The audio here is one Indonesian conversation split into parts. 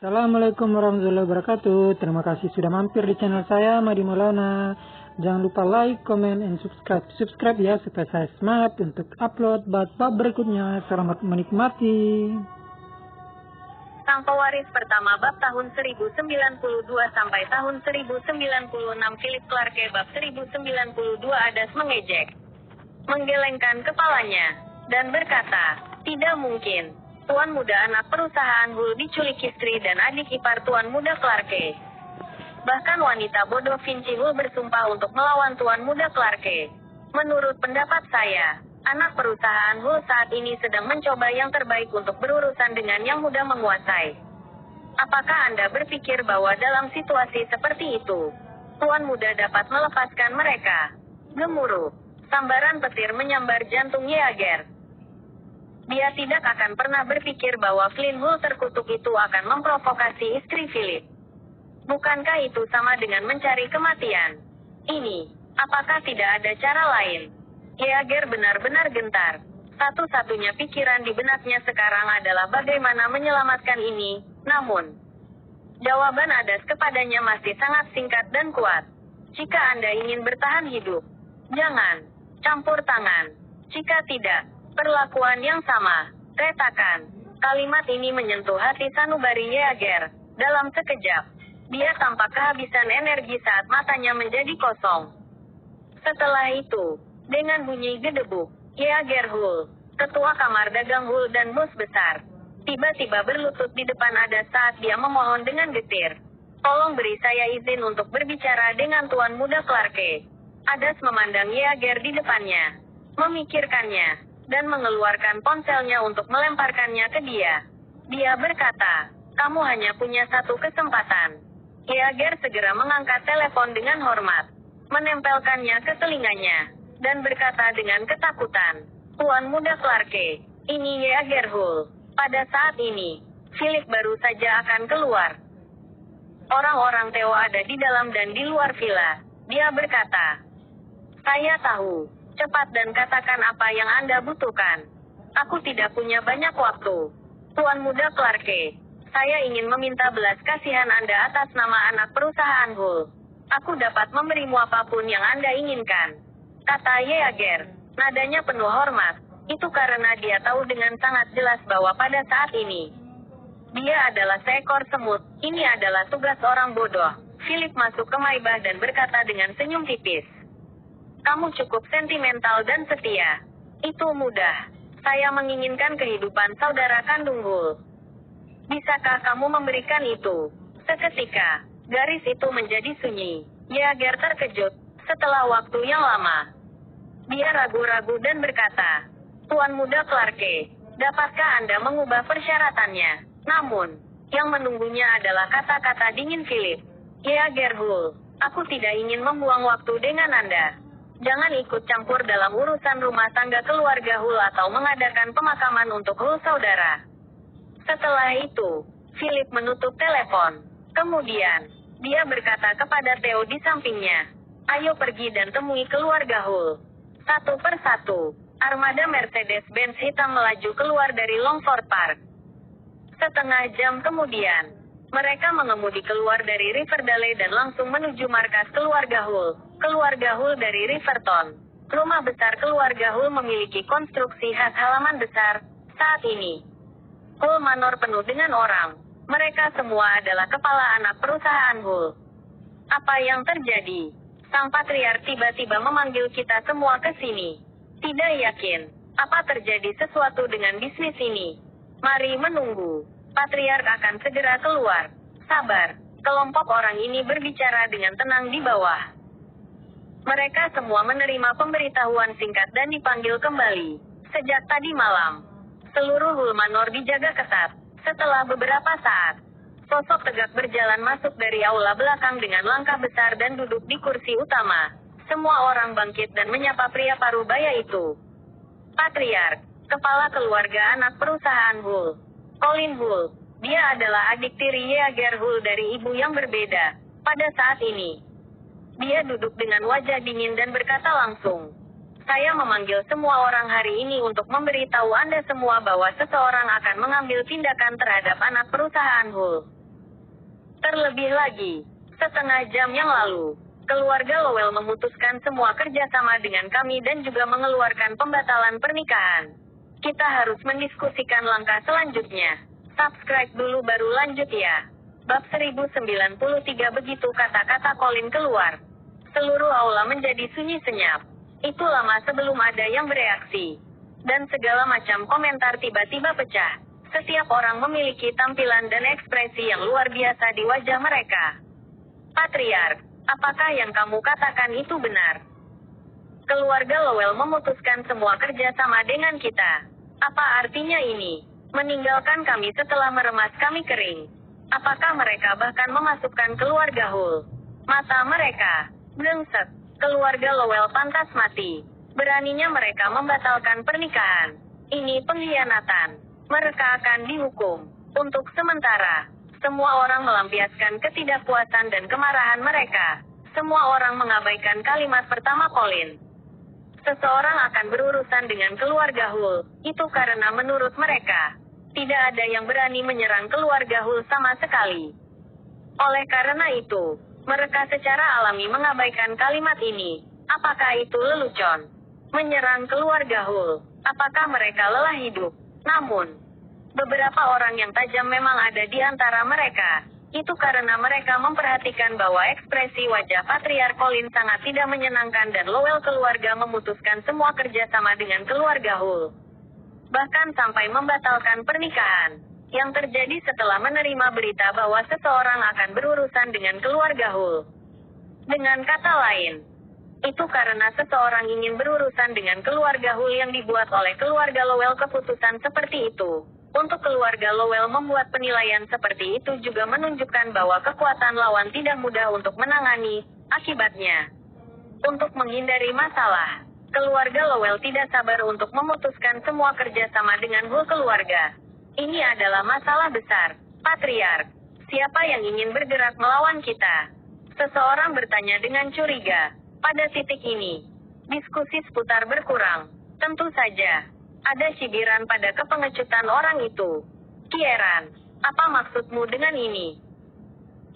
Assalamualaikum warahmatullahi wabarakatuh. Terima kasih sudah mampir di channel saya, Madi Maulana. Jangan lupa like, comment, and subscribe. Subscribe ya, supaya saya semangat untuk upload bab berikutnya. Selamat menikmati. Sang pewaris pertama bab tahun 1092 sampai tahun 1096. Philip Clarke bab 1092. Adas mengejek, menggelengkan kepalanya, dan berkata, "Tidak mungkin. Tuan muda anak perusahaan Hull diculik istri dan adik ipar Tuan muda Clarke. Bahkan wanita bodoh Vinci Hull bersumpah untuk melawan Tuan muda Clarke. Menurut pendapat saya, anak perusahaan Hull saat ini sedang mencoba yang terbaik untuk berurusan dengan yang mudah menguasai. Apakah Anda berpikir bahwa dalam situasi seperti itu, Tuan muda dapat melepaskan mereka?" Gemuruh. Sambaran petir menyambar jantung Yeager. Dia tidak akan pernah berpikir bahwa Flynn Hull terkutuk itu akan memprovokasi istri Philip. Bukankah itu sama dengan mencari kematian? Apakah tidak ada cara lain? Yeager benar-benar gentar. Satu-satunya pikiran di benaknya sekarang adalah bagaimana menyelamatkan ini, namun jawaban Adas kepadanya masih sangat singkat dan kuat. "Jika Anda ingin bertahan hidup, jangan campur tangan. Jika tidak, perlakuan yang sama." Retakan. Kalimat ini menyentuh hati sanubari Yeager. Dalam sekejap, dia tampak kehabisan energi saat matanya menjadi kosong. Setelah itu, dengan bunyi gedebuk, Yeager Hull, ketua kamar dagang Hull dan bos besar, tiba-tiba berlutut di depan Adas saat dia memohon dengan getir, "Tolong beri saya izin untuk berbicara dengan Tuan muda Clarke." Adas memandang Yeager di depannya, memikirkannya, dan mengeluarkan ponselnya untuk melemparkannya ke dia. Dia berkata, "Kamu hanya punya satu kesempatan." Yeager segera mengangkat telepon dengan hormat, menempelkannya ke telinganya, dan berkata dengan ketakutan, "Tuan muda Clarke, ini Yeager Hull. Pada saat ini, Philip baru saja akan keluar. Orang-orang Theo ada di dalam dan di luar villa." Dia berkata, "Saya tahu. Cepat dan katakan apa yang Anda butuhkan. Aku tidak punya banyak waktu. Tuan muda Clarke, saya ingin meminta belas kasihan Anda atas nama anak perusahaan Hull. Aku dapat memberimu apapun yang Anda inginkan," kata Yeager. Nadanya penuh hormat. Itu karena dia tahu dengan sangat jelas bahwa pada saat ini, dia adalah seekor semut. Ini adalah tugas orang bodoh. Philip masuk ke Maibah dan berkata dengan senyum tipis, "Kamu cukup sentimental dan setia. Itu mudah. Saya menginginkan kehidupan saudara kandung Hull. Bisakah kamu memberikan itu?" Seketika, garis itu menjadi sunyi. Yeager terkejut. Setelah waktu yang lama, dia ragu-ragu dan berkata, "Tuan muda Clarke, dapatkah Anda mengubah persyaratannya?" Namun, yang menunggunya adalah kata-kata dingin Philip. "Yeager Hull, aku tidak ingin membuang waktu dengan Anda. Jangan ikut campur dalam urusan rumah tangga keluarga Hull atau mengadakan pemakaman untuk Hull saudara." Setelah itu, Philip menutup telepon. Kemudian, dia berkata kepada Theo di sampingnya, "Ayo pergi dan temui keluarga Hull." Satu persatu, armada Mercedes-Benz hitam melaju keluar dari Longford Park. Setengah jam kemudian, mereka mengemudi keluar dari Riverdale dan langsung menuju markas keluarga Hull. Keluarga Hull dari Riverton. Rumah besar keluarga Hull memiliki konstruksi khas halaman besar. Saat ini, Hull Manor penuh dengan orang. Mereka semua adalah kepala anak perusahaan Hull. "Apa yang terjadi?" Sang patriark tiba-tiba memanggil kita semua ke sini. "Tidak yakin. Apa terjadi sesuatu dengan bisnis ini? Mari menunggu. Patriark akan segera keluar. Sabar." Kelompok orang ini berbicara dengan tenang di bawah. Mereka semua menerima pemberitahuan singkat dan dipanggil kembali. Sejak tadi malam, seluruh Hull Manor dijaga ketat. Setelah beberapa saat, sosok tegak berjalan masuk dari aula belakang dengan langkah besar dan duduk di kursi utama. Semua orang bangkit dan menyapa pria parubaya itu. Patriark, kepala keluarga anak perusahaan Hull, Colin Hull. Dia adalah adik tiri Yeager Hull dari ibu yang berbeda. Pada saat ini, dia duduk dengan wajah dingin dan berkata langsung, "Saya memanggil semua orang hari ini untuk memberitahu Anda semua bahwa seseorang akan mengambil tindakan terhadap anak perusahaan Hull. Terlebih lagi, setengah jam yang lalu, keluarga Lowell memutuskan semua kerjasama dengan kami dan juga mengeluarkan pembatalan pernikahan. Kita harus mendiskusikan langkah selanjutnya. Subscribe dulu baru lanjut ya. Bab 1093 begitu kata-kata Colin keluar. Seluruh aula menjadi sunyi senyap. Itu lama sebelum ada yang bereaksi. Dan segala macam komentar tiba-tiba pecah. Setiap orang memiliki tampilan dan ekspresi yang luar biasa di wajah mereka. Patriark, apakah yang kamu katakan itu benar? Keluarga Lowell memutuskan semua kerjasama dengan kita. Apa artinya ini? Meninggalkan kami setelah meremas kami kering. Apakah mereka bahkan memasukkan keluarga Hull? Mata mereka blengsek. Keluarga Lowell pantas mati. Beraninya mereka membatalkan pernikahan. Ini pengkhianatan. Mereka akan dihukum. Untuk sementara, semua orang melampiaskan ketidakpuasan dan kemarahan mereka. Semua orang mengabaikan kalimat pertama Colin. Seseorang akan berurusan dengan keluarga Hull. Itu karena menurut mereka, tidak ada yang berani menyerang keluarga Hull sama sekali. Oleh karena itu, mereka secara alami mengabaikan kalimat ini. Apakah itu lelucon? Menyerang keluarga Hull. Apakah mereka lelah hidup? Namun, beberapa orang yang tajam memang ada di antara mereka. Itu karena mereka memperhatikan bahwa ekspresi wajah Patriark Colin sangat tidak menyenangkan dan Lowell keluarga memutuskan semua kerjasama dengan keluarga Hull. Bahkan sampai membatalkan pernikahan. Yang terjadi setelah menerima berita bahwa seseorang akan berurusan dengan keluarga Hull. Dengan kata lain, itu karena seseorang ingin berurusan dengan keluarga Hull yang dibuat oleh keluarga Lowell keputusan seperti itu. Untuk keluarga Lowell membuat penilaian seperti itu juga menunjukkan bahwa kekuatan lawan tidak mudah untuk menangani. Akibatnya, untuk menghindari masalah, keluarga Lowell tidak sabar untuk memutuskan semua kerjasama dengan Hull keluarga. Ini adalah masalah besar. Patriark, siapa yang ingin bergerak melawan kita? Seseorang bertanya dengan curiga. Pada titik ini, diskusi seputar berkurang. Tentu saja, ada cibiran pada kepengecutan orang itu. Kieran, apa maksudmu dengan ini?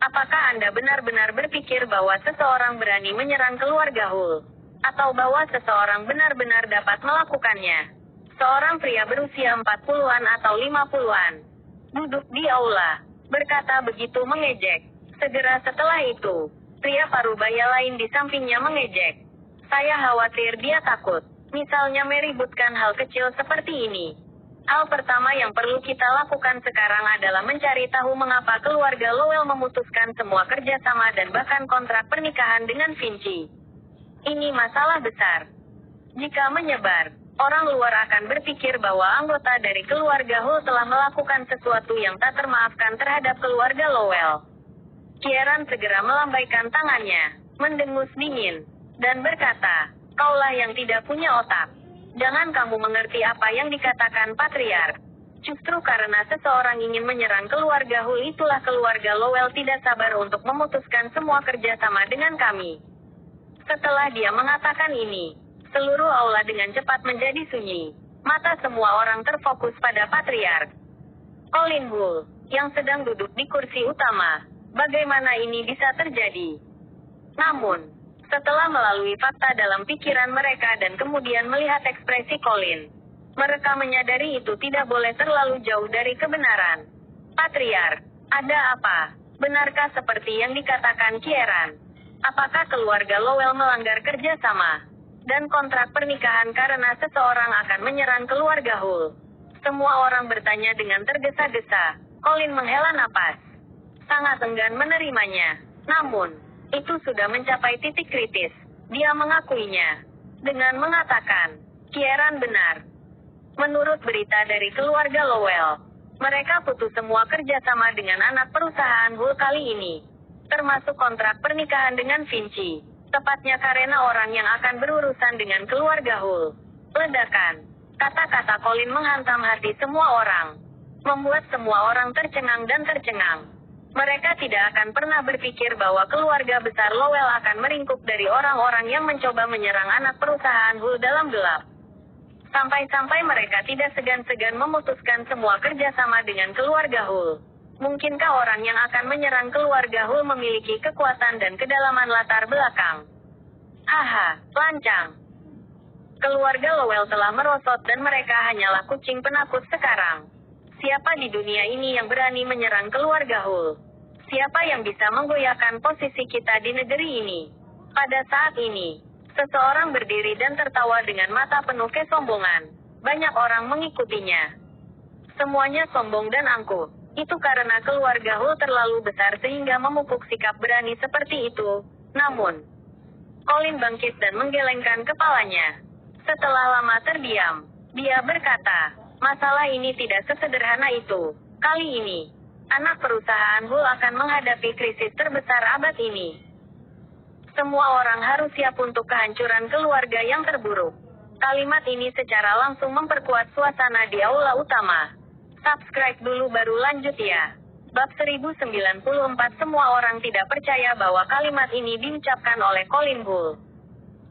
Apakah Anda benar-benar berpikir bahwa seseorang berani menyerang keluarga Hull? Atau bahwa seseorang benar-benar dapat melakukannya? Seorang pria berusia 40-an atau 50-an, duduk di aula, berkata begitu mengejek. Segera setelah itu, pria parubaya lain di sampingnya mengejek. Saya khawatir dia takut. Misalnya meributkan hal kecil seperti ini. Hal pertama yang perlu kita lakukan sekarang adalah mencari tahu mengapa keluarga Lowell memutuskan semua kerjasama dan bahkan kontrak pernikahan dengan Vinci. Ini masalah besar. Jika menyebar, orang luar akan berpikir bahwa anggota dari keluarga Hull telah melakukan sesuatu yang tak termaafkan terhadap keluarga Lowell. Kieran segera melambaikan tangannya, mendengus dingin, dan berkata, "Kaulah yang tidak punya otak. Jangan kamu mengerti apa yang dikatakan Patriark. Justru karena seseorang ingin menyerang keluarga Hull itulah keluarga Lowell tidak sabar untuk memutuskan semua kerjasama dengan kami." Setelah dia mengatakan ini, seluruh aula dengan cepat menjadi sunyi. Mata semua orang terfokus pada Patriark Colin Hull, yang sedang duduk di kursi utama. Bagaimana ini bisa terjadi? Namun, setelah melalui fakta dalam pikiran mereka dan kemudian melihat ekspresi Colin, mereka menyadari itu tidak boleh terlalu jauh dari kebenaran. Patriark, ada apa? Benarkah seperti yang dikatakan Kieran? Apakah keluarga Lowell melanggar kerjasama dan kontrak pernikahan karena seseorang akan menyerang keluarga Hull? Semua orang bertanya dengan tergesa-gesa. Colin menghela napas. Sangat enggan menerimanya. Namun, itu sudah mencapai titik kritis. Dia mengakuinya dengan mengatakan, Kieran benar. Menurut berita dari keluarga Lowell, mereka putus semua kerjasama dengan anak perusahaan Hull kali ini, termasuk kontrak pernikahan dengan Vinci, tepatnya karena orang yang akan berurusan dengan keluarga Hull. Ledakan. Kata-kata Colin menghantam hati semua orang, membuat semua orang tercengang dan tercengang. Mereka tidak akan pernah berpikir bahwa keluarga besar Lowell akan meringkuk dari orang-orang yang mencoba menyerang anak perusahaan Hull dalam gelap. Sampai-sampai mereka tidak segan-segan memutuskan semua kerjasama dengan keluarga Hull. Mungkinkah orang yang akan menyerang keluarga Hul memiliki kekuatan dan kedalaman latar belakang? Haha, lancang. Keluarga Lowell telah merosot dan mereka hanyalah kucing penakut sekarang. Siapa di dunia ini yang berani menyerang keluarga Hul? Siapa yang bisa menggoyahkan posisi kita di negeri ini? Pada saat ini, seseorang berdiri dan tertawa dengan mata penuh kesombongan. Banyak orang mengikutinya. Semuanya sombong dan angkuh. Itu karena keluarga Hul terlalu besar sehingga memupuk sikap berani seperti itu. Namun, Colin bangkit dan menggelengkan kepalanya. Setelah lama terdiam, dia berkata, masalah ini tidak sesederhana itu. Kali ini, anak perusahaan Hul akan menghadapi krisis terbesar abad ini. Semua orang harus siap untuk kehancuran keluarga yang terburuk. Kalimat ini secara langsung memperkuat suasana di aula utama. Subscribe dulu baru lanjut ya. Bab 1094 semua orang tidak percaya bahwa kalimat ini diucapkan oleh Colin Hull,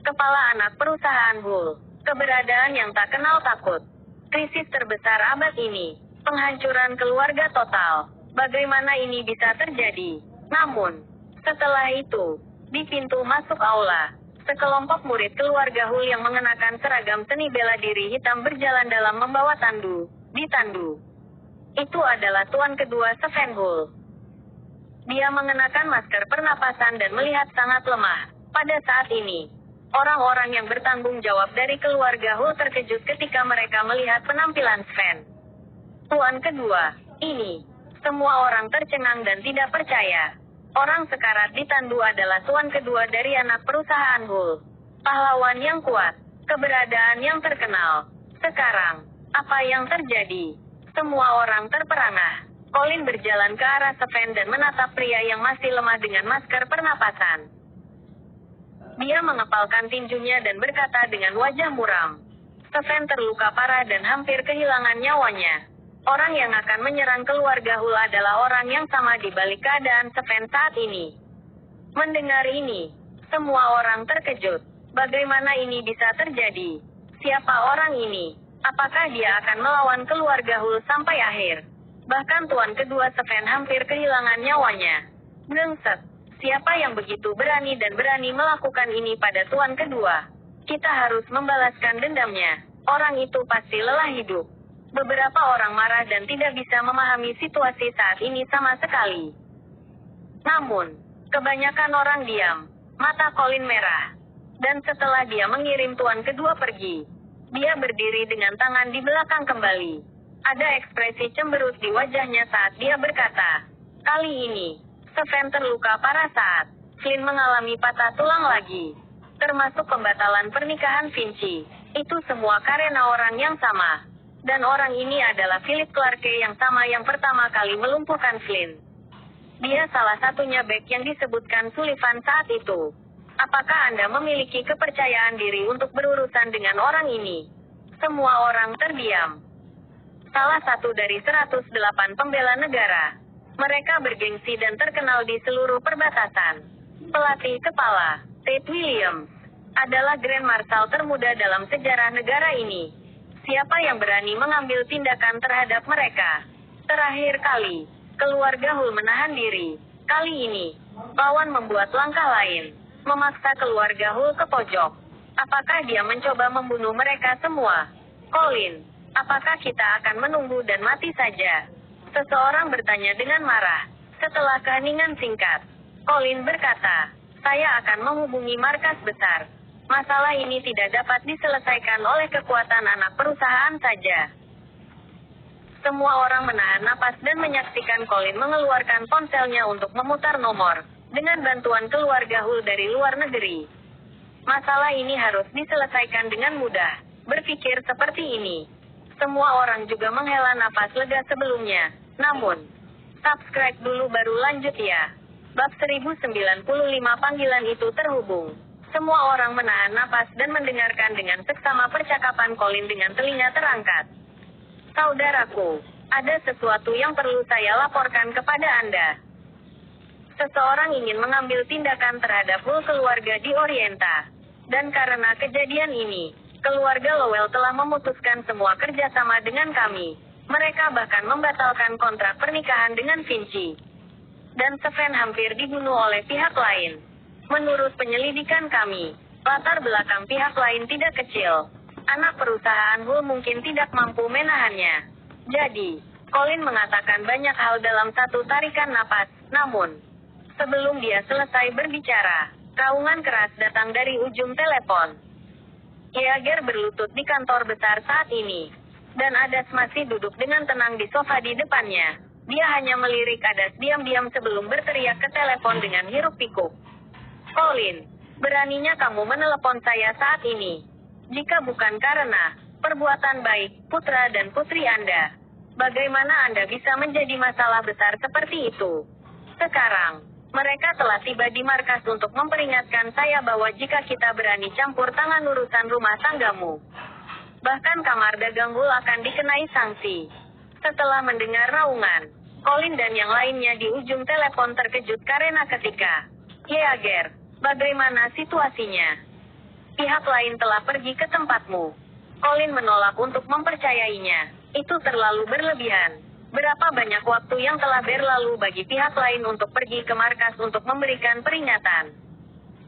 kepala anak perusahaan Hull. Keberadaan yang tak kenal takut. Krisis terbesar abad ini. Penghancuran keluarga total. Bagaimana ini bisa terjadi? Namun, setelah itu, di pintu masuk aula, sekelompok murid keluarga Hull yang mengenakan seragam seni bela diri hitam berjalan dalam membawa tandu. Di tandu itu adalah tuan kedua Stephen Hull. Dia mengenakan masker pernapasan dan melihat sangat lemah. Pada saat ini, orang-orang yang bertanggung jawab dari keluarga Hull terkejut ketika mereka melihat penampilan Sven. Tuan kedua, ini. Semua orang tercengang dan tidak percaya. Orang sekarat di tandu adalah tuan kedua dari anak perusahaan Hull. Pahlawan yang kuat. Keberadaan yang terkenal. Sekarang, apa yang terjadi? Semua orang terperangah. Colin berjalan ke arah Sven dan menatap pria yang masih lemah dengan masker pernapasan. Dia mengepalkan tinjunya dan berkata dengan wajah muram. Sven terluka parah dan hampir kehilangan nyawanya. Orang yang akan menyerang keluarga Hull adalah orang yang sama di balik keadaan Sven saat ini. Mendengar ini, semua orang terkejut. Bagaimana ini bisa terjadi? Siapa orang ini? Apakah dia akan melawan keluarga Hull sampai akhir? Bahkan tuan kedua Sven hampir kehilangan nyawanya. Brengsek. Siapa yang begitu berani dan berani melakukan ini pada tuan kedua? Kita harus membalaskan dendamnya. Orang itu pasti lelah hidup. Beberapa orang marah dan tidak bisa memahami situasi saat ini sama sekali. Namun, kebanyakan orang diam. Mata Colin merah. Dan setelah dia mengirim tuan kedua pergi, dia berdiri dengan tangan di belakang kembali. Ada ekspresi cemberut di wajahnya saat dia berkata, kali ini, Sven terluka parah saat Flynn mengalami patah tulang lagi. Termasuk pembatalan pernikahan Vinci. Itu semua karena orang yang sama. Dan orang ini adalah Philip Clarke yang sama yang pertama kali melumpuhkan Flynn. Dia salah satunya Beck yang disebutkan Sullivan saat itu. Apakah Anda memiliki kepercayaan diri untuk berurusan dengan orang ini? Semua orang terdiam. Salah satu dari 108 pembela negara. Mereka bergengsi dan terkenal di seluruh perbatasan. Pelatih kepala, Tate Williams, adalah Grand Marshal termuda dalam sejarah negara ini. Siapa yang berani mengambil tindakan terhadap mereka? Terakhir kali, keluarga Hull menahan diri. Kali ini, lawan membuat langkah lain. Memaksa keluarga Hull ke pojok. Apakah dia mencoba membunuh mereka semua? Colin, apakah kita akan menunggu dan mati saja? Seseorang bertanya dengan marah. Setelah keheningan singkat, Colin berkata, saya akan menghubungi markas besar. Masalah ini tidak dapat diselesaikan oleh kekuatan anak perusahaan saja. Semua orang menahan napas dan menyaksikan Colin mengeluarkan ponselnya untuk memutar nomor. Dengan bantuan keluarga Hull dari luar negeri. Masalah ini harus diselesaikan dengan mudah. Berpikir seperti ini. Semua orang juga menghela napas lega sebelumnya. Namun, subscribe dulu baru lanjut ya. Bab 1095 panggilan itu terhubung. Semua orang menahan napas dan mendengarkan dengan seksama percakapan Colin dengan telinga terangkat. Saudaraku, ada sesuatu yang perlu saya laporkan kepada Anda. Seseorang ingin mengambil tindakan terhadap Hull keluarga di Orienta. Dan karena kejadian ini, keluarga Lowell telah memutuskan semua kerjasama dengan kami. Mereka bahkan membatalkan kontrak pernikahan dengan Vinci. Dan Sven hampir dibunuh oleh pihak lain. Menurut penyelidikan kami, latar belakang pihak lain tidak kecil. Anak perusahaan Hull mungkin tidak mampu menahannya. Jadi, Colin mengatakan banyak hal dalam satu tarikan napas, namun, sebelum dia selesai berbicara, raungan keras datang dari ujung telepon. Yeager berlutut di kantor besar saat ini. Dan Adas masih duduk dengan tenang di sofa di depannya. Dia hanya melirik Adas diam-diam sebelum berteriak ke telepon dengan hiruk pikuk. Colin, beraninya kamu menelepon saya saat ini. Jika bukan karena perbuatan baik putra dan putri Anda, bagaimana Anda bisa menjadi masalah besar seperti itu? Sekarang, mereka telah tiba di markas untuk memperingatkan saya bahwa jika kita berani campur tangan urusan rumah tanggamu, bahkan kamar dagang Hull akan dikenai sanksi. Setelah mendengar raungan, Colin dan yang lainnya di ujung telepon terkejut karena ketika, Yeager, bagaimana situasinya? Pihak lain telah pergi ke tempatmu. Colin menolak untuk mempercayainya. Itu terlalu berlebihan. Berapa banyak waktu yang telah berlalu bagi pihak lain untuk pergi ke markas untuk memberikan peringatan?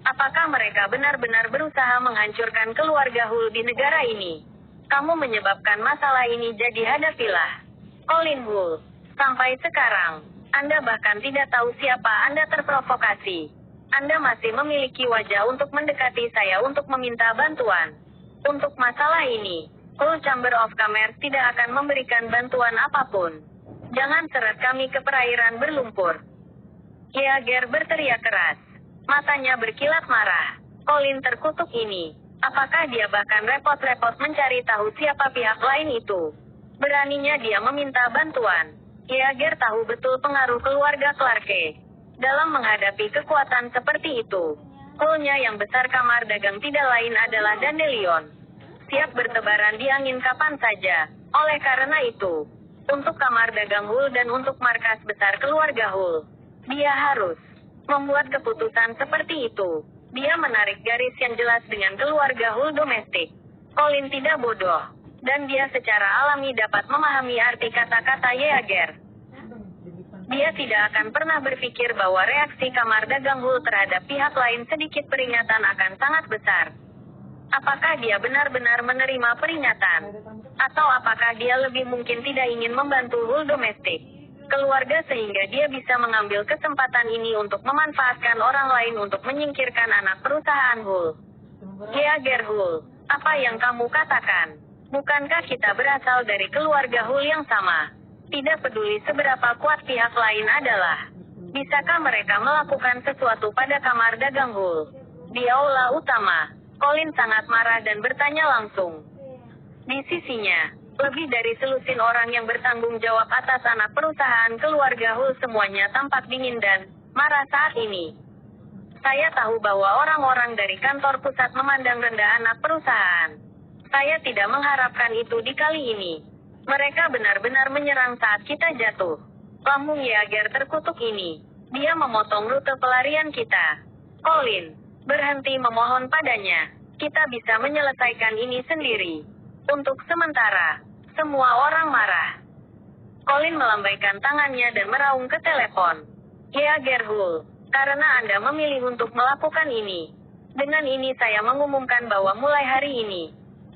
Apakah mereka benar-benar berusaha menghancurkan keluarga Hull di negara ini? Kamu menyebabkan masalah ini, jadi hadapilah. Colin Hull, sampai sekarang, Anda bahkan tidak tahu siapa Anda terprovokasi. Anda masih memiliki wajah untuk mendekati saya untuk meminta bantuan. Untuk masalah ini, Hull Chamber of Commerce tidak akan memberikan bantuan apapun. Jangan seret kami ke perairan berlumpur. Yeager berteriak keras. Matanya berkilat marah. Colin terkutuk ini. Apakah dia bahkan repot-repot mencari tahu siapa pihak lain itu? Beraninya dia meminta bantuan. Yeager tahu betul pengaruh keluarga Clarke dalam menghadapi kekuatan seperti itu. Hull-nya yang besar kamar dagang tidak lain adalah Dandelion. Siap bertebaran di angin kapan saja. Oleh karena itu, untuk kamar dagang Hull dan untuk markas besar keluarga Hull, dia harus membuat keputusan seperti itu. Dia menarik garis yang jelas dengan keluarga Hull domestik. Colin tidak bodoh, dan dia secara alami dapat memahami arti kata-kata Yeager. Dia tidak akan pernah berpikir bahwa reaksi kamar dagang Hull terhadap pihak lain sedikit peringatan akan sangat besar. Apakah dia benar-benar menerima peringatan? Atau apakah dia lebih mungkin tidak ingin membantu Hull domestik keluarga sehingga dia bisa mengambil kesempatan ini untuk memanfaatkan orang lain untuk menyingkirkan anak perusahaan Hull? Yeager Hull, apa yang kamu katakan? Bukankah kita berasal dari keluarga Hull yang sama? Tidak peduli seberapa kuat pihak lain adalah. Bisakah mereka melakukan sesuatu pada kamar dagang Hull? Di aula utama, Colin sangat marah dan bertanya langsung. Di sisinya, lebih dari selusin orang yang bertanggung jawab atas anak perusahaan keluarga Hull semuanya tampak dingin dan marah saat ini. Saya tahu bahwa orang-orang dari kantor pusat memandang rendah anak perusahaan. Saya tidak mengharapkan itu di kali ini. Mereka benar-benar menyerang saat kita jatuh. Lambung Yeager terkutuk ini. Dia memotong rute pelarian kita. Colin, berhenti memohon padanya. Kita bisa menyelesaikan ini sendiri. Untuk sementara, semua orang marah. Colin melambaikan tangannya dan meraung ke telepon. Yeager Hull, karena Anda memilih untuk melakukan ini. Dengan ini saya mengumumkan bahwa mulai hari ini,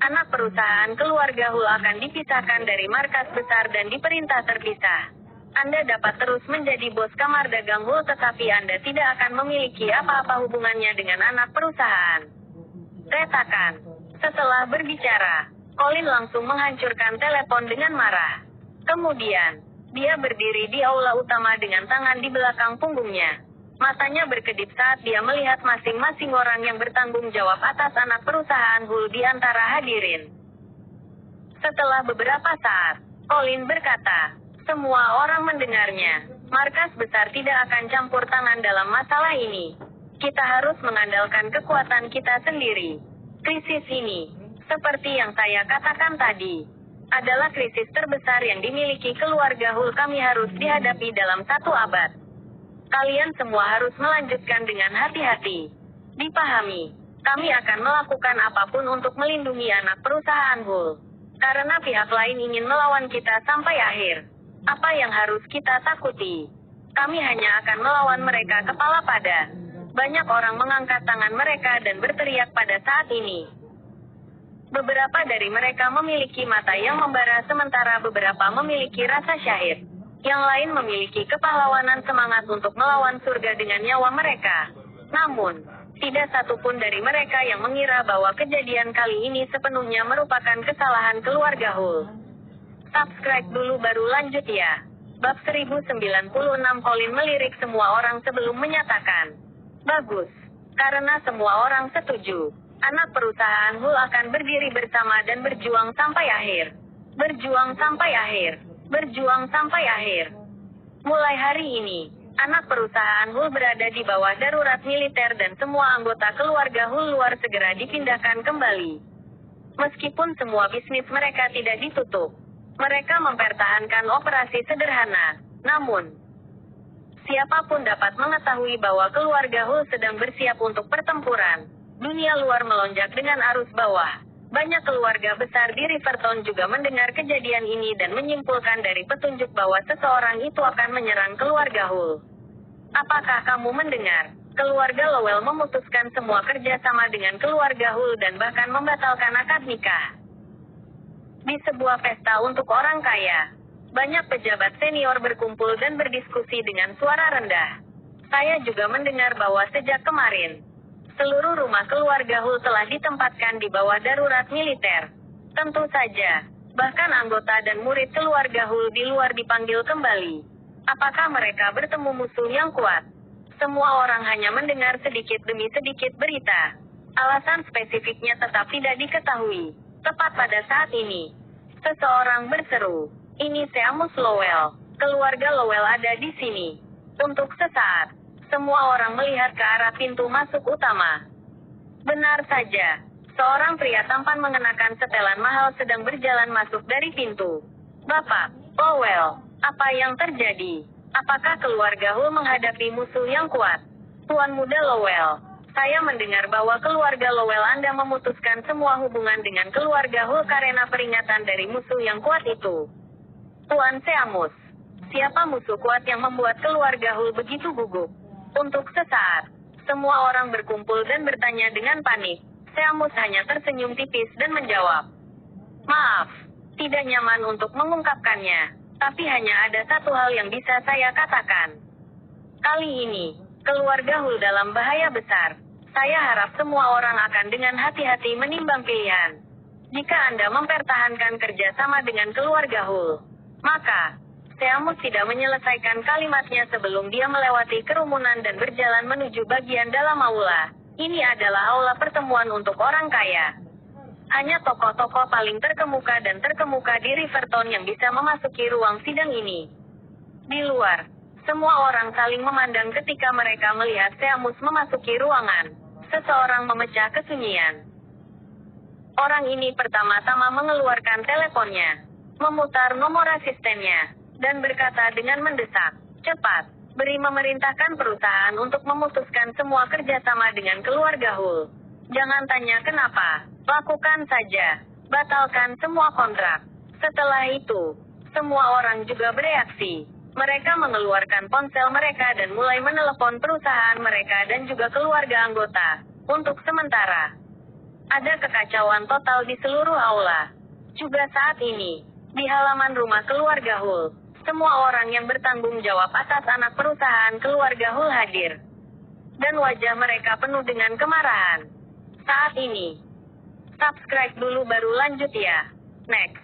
anak perusahaan keluarga Hull akan dipisahkan dari markas besar dan diperintah terpisah. Anda dapat terus menjadi bos kamar dagang Hull tetapi Anda tidak akan memiliki apa-apa hubungannya dengan anak perusahaan. Retakan. Setelah berbicara, Colin langsung menghancurkan telepon dengan marah. Kemudian, dia berdiri di aula utama dengan tangan di belakang punggungnya. Matanya berkedip saat dia melihat masing-masing orang yang bertanggung jawab atas anak perusahaan Hull di antara hadirin. Setelah beberapa saat, Colin berkata, semua orang mendengarnya. Markas besar tidak akan campur tangan dalam masalah ini. Kita harus mengandalkan kekuatan kita sendiri. Krisis ini, seperti yang saya katakan tadi, adalah krisis terbesar yang dimiliki keluarga Hull. Kami harus dihadapi dalam 1 abad. Kalian semua harus melanjutkan dengan hati-hati. Dipahami, kami akan melakukan apapun untuk melindungi anak perusahaan Hull. Karena pihak lain ingin melawan kita sampai akhir. Apa yang harus kita takuti? Kami hanya akan melawan mereka kepala pada. Banyak orang mengangkat tangan mereka dan berteriak pada saat ini. Beberapa dari mereka memiliki mata yang membara sementara beberapa memiliki rasa syahid. Yang lain memiliki kepahlawanan semangat untuk melawan surga dengan nyawa mereka. Namun, tidak satupun dari mereka yang mengira bahwa kejadian kali ini sepenuhnya merupakan kesalahan keluarga Hull. Subscribe dulu baru lanjut ya. Bab 1096 Colin melirik semua orang sebelum menyatakan. Bagus. Karena semua orang setuju. Anak perusahaan Hull akan berdiri bersama dan berjuang sampai akhir. Berjuang sampai akhir. Berjuang sampai akhir. Mulai hari ini, anak perusahaan Hull berada di bawah darurat militer dan semua anggota keluarga Hull luar segera dipindahkan kembali. Meskipun semua bisnis mereka tidak ditutup, mereka mempertahankan operasi sederhana. Namun, siapapun dapat mengetahui bahwa keluarga Hull sedang bersiap untuk pertempuran. Dunia luar melonjak dengan arus bawah. Banyak keluarga besar di Riverton juga mendengar kejadian ini dan menyimpulkan dari petunjuk bahwa seseorang itu akan menyerang keluarga Hull. Apakah kamu mendengar? Keluarga Lowell memutuskan semua kerjasama dengan keluarga Hull dan bahkan membatalkan akad nikah. Di sebuah pesta untuk orang kaya, banyak pejabat senior berkumpul dan berdiskusi dengan suara rendah. Saya juga mendengar bahwa sejak kemarin, seluruh rumah keluarga Hull telah ditempatkan di bawah darurat militer. Tentu saja, bahkan anggota dan murid keluarga Hull di luar dipanggil kembali. Apakah mereka bertemu musuh yang kuat? Semua orang hanya mendengar sedikit demi sedikit berita. Alasan spesifiknya tetap tidak diketahui. Tepat pada saat ini, seseorang berseru, "Ini Seamus Lowell. Keluarga Lowell ada di sini." Untuk sesaat, semua orang melihat ke arah pintu masuk utama. Benar saja, seorang pria tampan mengenakan setelan mahal sedang berjalan masuk dari pintu. "Bapak Lowell, apa yang terjadi? Apakah keluarga Hull menghadapi musuh yang kuat?" "Tuan Muda Lowell, saya mendengar bahwa keluarga Lowell Anda memutuskan semua hubungan dengan keluarga Hull karena peringatan dari musuh yang kuat itu." "Tuan Seamus, siapa musuh kuat yang membuat keluarga Hull begitu gugup?" Untuk sesaat, semua orang berkumpul dan bertanya dengan panik. Seamus hanya tersenyum tipis dan menjawab, "Maaf, tidak nyaman untuk mengungkapkannya, tapi hanya ada satu hal yang bisa saya katakan. Kali ini, keluarga Hull dalam bahaya besar. Saya harap semua orang akan dengan hati-hati menimbang pilihan. Jika Anda mempertahankan kerjasama dengan keluarga Hull, maka..." Seamus tidak menyelesaikan kalimatnya sebelum dia melewati kerumunan dan berjalan menuju bagian dalam aula. Ini adalah aula pertemuan untuk orang kaya. Hanya tokoh-tokoh paling terkemuka dan terkemuka di Riverton yang bisa memasuki ruang sidang ini. Di luar, semua orang saling memandang ketika mereka melihat Seamus memasuki ruangan. Seseorang memecah kesunyian. Orang ini pertama-tama mengeluarkan teleponnya, memutar nomor asistennya, dan berkata dengan mendesak, "Cepat, beri memerintahkan perusahaan untuk memutuskan semua kerjasama dengan keluarga Hull. Jangan tanya kenapa, lakukan saja. Batalkan semua kontrak." Setelah itu, semua orang juga bereaksi. Mereka mengeluarkan ponsel mereka dan mulai menelepon perusahaan mereka dan juga keluarga anggota. Untuk sementara, ada kekacauan total di seluruh aula. Juga saat ini, di halaman rumah keluarga Hull, semua orang yang bertanggung jawab atas anak perusahaan keluarga Hull hadir. Dan wajah mereka penuh dengan kemarahan. Saat ini, subscribe dulu baru lanjut ya. Next.